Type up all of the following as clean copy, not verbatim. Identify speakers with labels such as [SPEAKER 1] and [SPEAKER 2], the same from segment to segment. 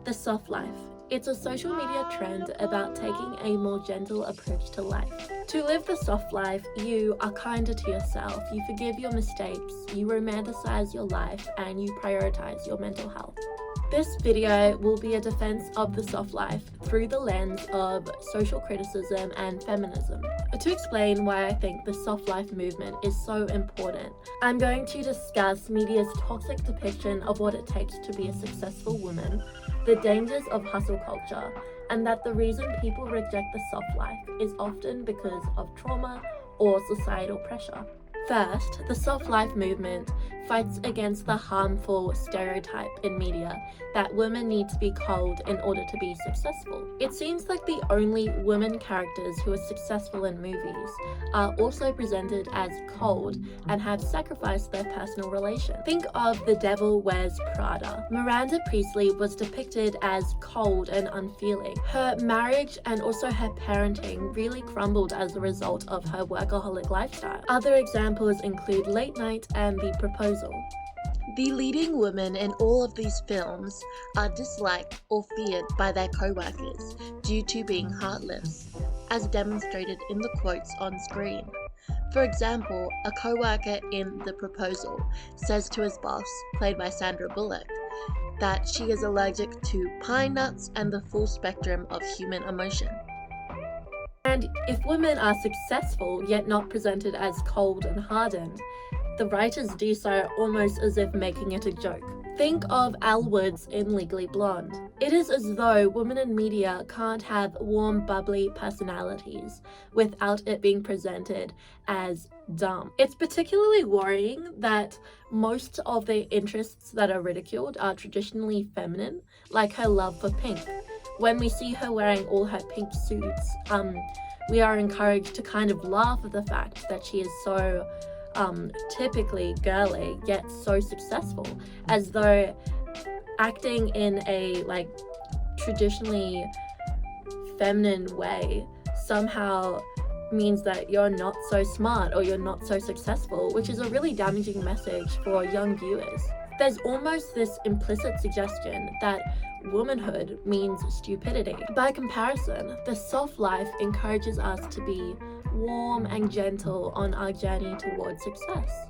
[SPEAKER 1] The soft life. It's a social media trend about taking a more gentle approach to life. To live the soft life, you are kinder to yourself, you forgive your mistakes, you romanticize your life, and you prioritize your mental health. This video will be a defense of the soft life through the lens of social criticism and feminism. To explain why I think the soft life movement is so important, I'm going to discuss media's toxic depiction of what it takes to be a successful woman, the dangers of hustle culture, and that the reason people reject the soft life is often because of trauma or societal pressure. First, the soft life movement fights against the harmful stereotype in media that women need to be cold in order to be successful. It seems like the only women characters who are successful in movies are also presented as cold and have sacrificed their personal relation. Think of The Devil Wears Prada. Miranda Priestly was depicted as cold and unfeeling. Her marriage and also her parenting really crumbled as a result of her workaholic lifestyle. Other examples include Late Night and The Proposal.
[SPEAKER 2] The leading women in all of these films are disliked or feared by their co-workers due to being heartless, as demonstrated in the quotes on screen. For example, a co-worker in The Proposal says to his boss, played by Sandra Bullock, that she is allergic to pine nuts and the full spectrum of human emotion.
[SPEAKER 1] And if women are successful yet not presented as cold and hardened, the writers do so almost as if making it a joke. Think of Elle Woods in Legally Blonde. It is as though women in media can't have warm, bubbly personalities without it being presented as dumb. It's particularly worrying that most of the interests that are ridiculed are traditionally feminine, like her love for pink. When we see her wearing all her pink suits, we are encouraged to kind of laugh at the fact that she is so typically girly yet so successful, as though acting in a traditionally feminine way somehow means that you're not so smart or you're not so successful, which is a really damaging message for young viewers. There's almost this implicit suggestion that womanhood means stupidity. By comparison, the soft life encourages us to be warm and gentle on our journey towards success.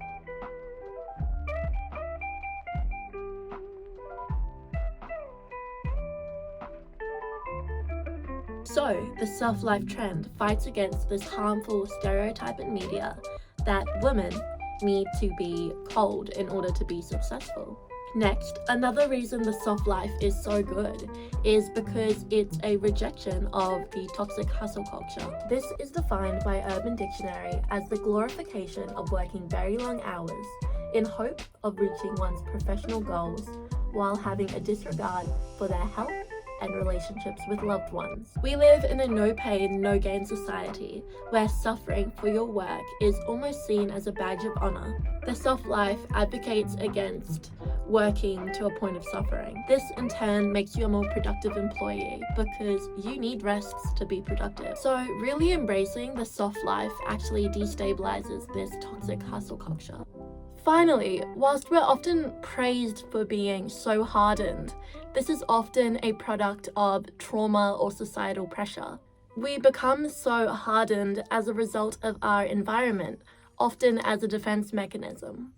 [SPEAKER 1] So, the soft life trend fights against this harmful stereotype in media that women need to be cold in order to be successful. Next, another reason the soft life is so good is because it's a rejection of the toxic hustle culture. This is defined by Urban Dictionary as the glorification of working very long hours in hope of reaching one's professional goals while having a disregard for their health and relationships with loved ones. We live in a no pain, no gain society where suffering for your work is almost seen as a badge of honor. The soft life advocates against working to a point of suffering. This in turn makes you a more productive employee because you need rests to be productive. So really embracing the soft life actually destabilizes this toxic hustle culture. Finally, whilst we're often praised for being so hardened, this is often a product of trauma or societal pressure. We become so hardened as a result of our environment, often as a defense mechanism.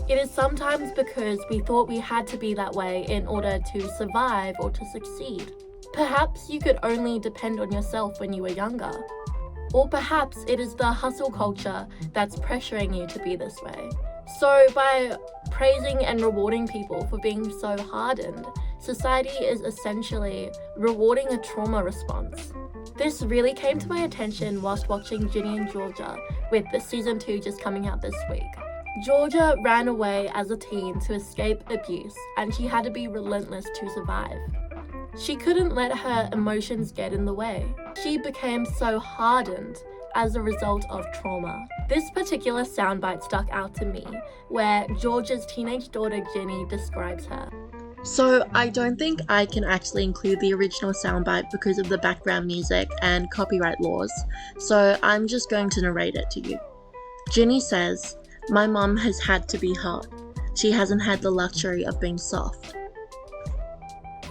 [SPEAKER 1] It is sometimes because we thought we had to be that way in order to survive or to succeed. Perhaps you could only depend on yourself when you were younger. Or perhaps it is the hustle culture that's pressuring you to be this way. So by praising and rewarding people for being so hardened, society is essentially rewarding a trauma response. This really came to my attention whilst watching Ginny and Georgia, with the season 2 just coming out this week. Georgia ran away as a teen to escape abuse, and she had to be relentless to survive. She couldn't let her emotions get in the way. She became so hardened as a result of trauma. This particular soundbite stuck out to me, where Georgia's teenage daughter Ginny describes her.
[SPEAKER 2] So I don't think I can actually include the original soundbite because of the background music and copyright laws, so I'm just going to narrate it to you. Ginny says, "My mum has had to be hard. She hasn't had the luxury of being soft."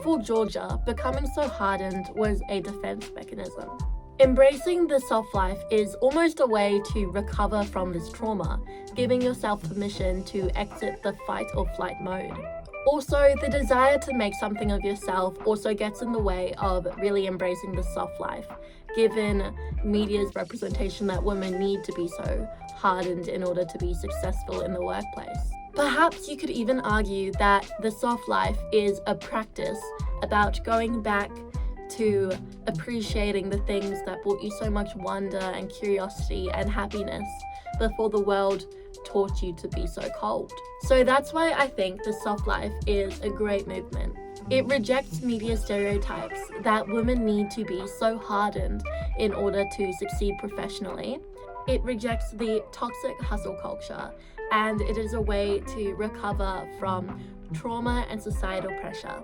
[SPEAKER 1] For Georgia, becoming so hardened was a defense mechanism. Embracing the soft life is almost a way to recover from this trauma, giving yourself permission to exit the fight or flight mode. Also, the desire to make something of yourself also gets in the way of really embracing the soft life, given media's representation that women need to be so hardened in order to be successful in the workplace. Perhaps you could even argue that the soft life is a practice about going back to appreciating the things that brought you so much wonder and curiosity and happiness before the world taught you to be so cold. So that's why I think the soft life is a great movement. It rejects media stereotypes that women need to be so hardened in order to succeed professionally. It rejects the toxic hustle culture, and it is a way to recover from trauma and societal pressure.